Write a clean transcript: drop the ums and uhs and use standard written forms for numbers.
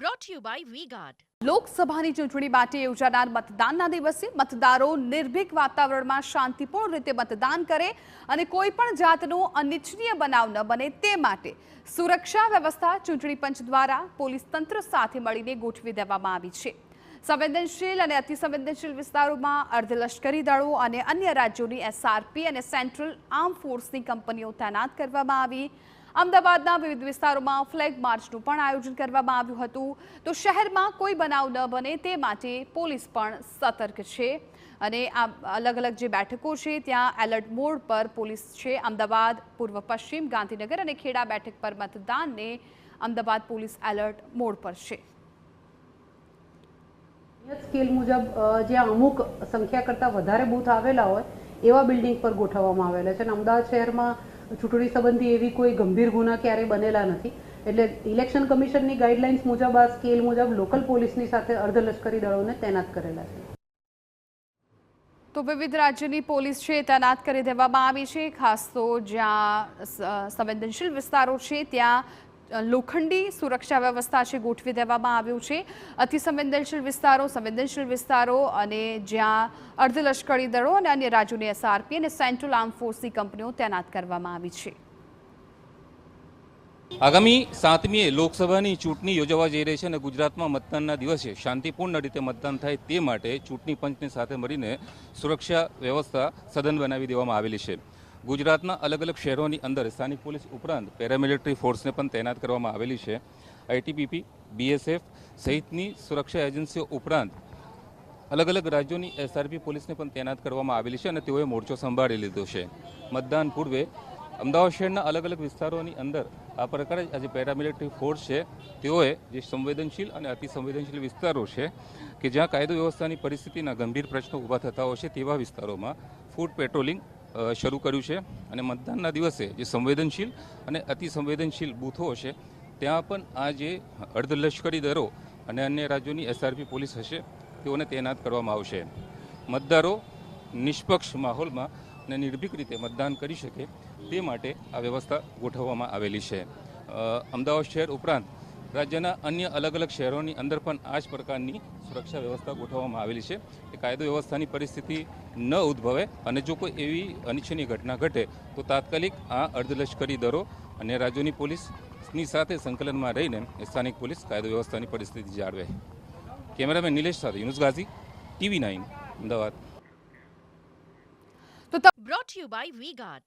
brought to you by V-Guard. લોકસભાની ચૂંટણી માટે યોજાનાર મતદાનના દિવસે મતદારો નિર્ભીક વાતાવરણમાં શાંતિપૂર્ણ રીતે મતદાન કરે અને કોઈ પણ જાતનો અનિચ્છનીય બનાવ ન બને તે માટે સુરક્ષા વ્યવસ્થા ચૂંટણી પંચ દ્વારા પોલીસ તંત્ર સાથે મળીને ગોઠવી દેવામાં આવી છે। સંવેદનશીલ અને અતિસંવેદનશીલ વિસ્તારોમાં અર્ધલશ્કરી દળો અને અન્ય રાજ્યોની એસઆરપી અને સેન્ટ્રલ આર્મ ફોર્સની કંપનીઓ તૈનાત કરવામાં આવી। અમદાવાદના વિવિધ વિસ્તારોમાં ફ્લેગ માર્ચનું પણ આયોજન કરવામાં આવ્યું હતું। તો શહેરમાં કોઈ બનાવ ન બને તે માટે પોલીસ પણ સતર્ક છે અને આ અલગ અલગ જે બેઠકો છે ત્યાં એલર્ટ મોડ પર પોલીસ છે। અમદાવાદ, પૂર્વ પશ્ચિમ, ગાંધીનગર અને ખેડા બેઠક પર મતદાનને અમદાવાદ પોલીસ એલર્ટ મોડ પર છે। સ્કેલ મુજબ જ્યાં અમુક સંખ્યા કરતાં વધારે બૂથ આવેલા હોય એવા બિલ્ડિંગ પર ગોઠવવામાં આવેલા છે અને અમદાવાદ શહેરમાં ચૂંટણી સંબંધી એવી કોઈ ગંભીર ગુના ક્યારેય બનેલા નથી। એટલે ઇલેક્શન કમિશનની ગાઈડલાઇન્સ મુજબ આ સ્કેલ મુજબ લોકલ પોલીસની સાથે અર્ધલશ્કરી દળોને તૈનાત કરેલા છે। તો વિવિધ રાજ્યની પોલીસ છે તૈનાત કરી દેવામાં આવી છે। ખાસ તો જ્યાં સંવેદનશીલ વિસ્તારો છે ત્યાં લોખંડી સુરક્ષા વ્યવસ્થા છે ગોઠવી દેવામાં આવ્યું છે। અતિસંવેદનશીલ વિસ્તારો, સંવેદનશીલ વિસ્તારો અને જ્યાં અર્ધલશ્કરી દળો અને અન્ય રાજ્યોની એસઆરપી અને સેન્ટ્રલ આર્મ ફોર્સની કંપનીઓ તૈનાત કરવામાં આવી છે। આગામી 7મીએ લોકસભાની ચૂંટણી યોજાવા જઈ રહી છે અને ગુજરાતમાં મતદાનના દિવસે શાંતિપૂર્ણ રીતે મતદાન થાય તે માટે ચૂંટણી પંચની સાથે મળીને સુરક્ષા વ્યવસ્થા સઘન બનાવી દેવામાં આવેલી છે। ગુજરાતના અલગ અલગ શહેરોની અંદર સ્થાનિક પોલીસ ઉપરાંત પેરામિલિટરી ફોર્સને પણ તૈનાત કરવામાં આવેલી છે। આઈટીબીપી, બીએસએફ સહિતની સુરક્ષા એજન્સીઓ ઉપરાંત અલગ અલગ રાજ્યોની એસઆરપી પોલીસને પણ તૈનાત કરવામાં આવેલી છે અને તેઓએ મોરચો સંભાળી લીધો છે। મતદાન પૂર્વે અમદાવાદ શહેરના અલગ અલગ વિસ્તારોની અંદર આ પ્રકારે આજે પેરામિલિટરી ફોર્સ છે તેઓએ જે સંવેદનશીલ અને અતિસંવેદનશીલ વિસ્તારો છે કે જ્યાં કાયદો વ્યવસ્થાની પરિસ્થિતિના ગંભીર પ્રશ્નો ઊભા થતા હોય છે તેવા વિસ્તારોમાં ફૂટ પેટ્રોલિંગ શરૂ કર્યું છે અને મતદાનના દિવસે જે સંવેદનશીલ અને અતિસંવેદનશીલ બૂથો હશે ત્યાં પણ આ જે અર્ધલશ્કરી દળો અને અન્ય રાજ્યોની એસઆરપી પોલીસ હશે તેઓને તૈનાત કરવામાં આવશે। મતદારો નિષ્પક્ષ માહોલમાં અને નિર્ભીક રીતે મતદાન કરી શકે તે માટે આ વ્યવસ્થા ગોઠવવામાં આવેલી છે। અમદાવાદ શહેર ઉપરાંત રાજ્યના અન્ય અલગ અલગ શહેરોની અંદર પણ આ જ પ્રકારની સુરક્ષા વ્યવસ્થા ગોઠવવામાં આવેલી છે કે કાયદો વ્યવસ્થાની પરિસ્થિતિ ન ઉદ્ભવે અને જો કોઈ એવી અનિચ્છનીય ઘટના ઘટે તો તાત્કાલિક આ અર્ધલશ્કરી દળો અને રાજ્યોની પોલીસની સાથે સંકલનમાં રહીને સ્થાનિક પોલીસ કાયદો વ્યવસ્થાની પરિસ્થિતિ જાળવે। કેમેરામેન નિલેશ સાથે Yunus Ghazi, TV9, Ahmedabad. Brought to you by V-Guard.